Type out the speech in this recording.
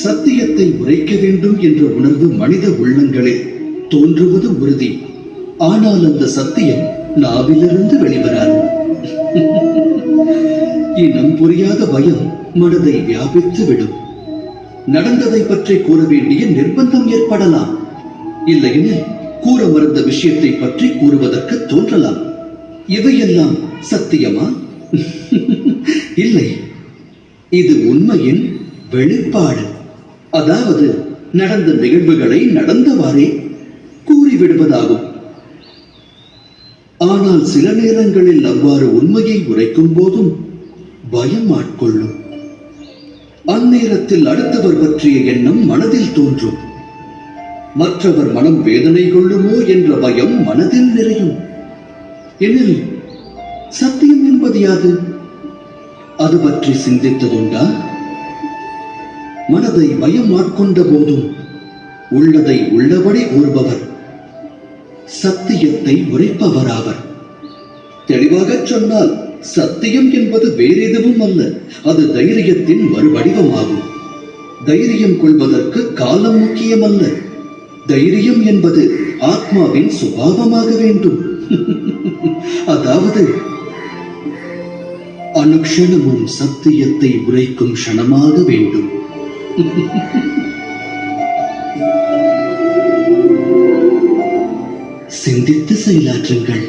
சத்தியத்தை உரைக்க வேண்டும் என்ற உணர்வு மனித உள்ளங்களில் தோன்றுவது உறுதி. ஆனால் அந்த சத்தியம் நாவிலிருந்து வெளிவராது. இனம் புரியாத பயம் மனதை வியாபித்து விடும். நடந்ததை பற்றி கூற வேண்டிய நிர்பந்தம் ஏற்படலாம். இல்லையெனில் கூற மறந்த விஷயத்தை பற்றி கூறுவதற்கு தோன்றலாம். இவையெல்லாம் சத்தியமா? இல்லை, இது உண்மையின் வெளிப்பாடு. அதாவது நடந்த நிகழ்வுகளை நடந்தவாறே கூறிவிடுவதாகும். ஆனால் சில நேரங்களில் அவ்வாறு உண்மையை உரைக்கும் போதும் பயம் ஆட்கொள்ளும். அந்நேரத்தில் அடுத்தவர் பற்றிய எண்ணம் மனதில் தோன்றும். மற்றவர் மனம் வேதனை கொள்ளுமோ என்ற பயம் மனதில் நிறையும். எனில் சத்தியம் என்பது யாது? அது பற்றி சிந்தித்ததுண்டா? மனதை பயம் ஆட்கொண்ட போதும் உள்ளதை உள்ளபடி கூறுபவர் சத்தியத்தை உரைப்பவராவர். தெளிவாக சொன்னால் சத்தியம் என்பது வேறெதுவும் அல்ல, அது தைரியத்தின் மறுவடிவமாகும். தைரியம் கொள்வதற்கு காலம் முக்கியமல்ல. தைரியம் என்பது ஆத்மாவின் சுபாவமாக வேண்டும். அதாவது அனுக்ஷணமும் சத்தியத்தை உரைக்கும் க்ஷணமாக வேண்டும். சிந்தித்து செயலாற்றுங்கள்.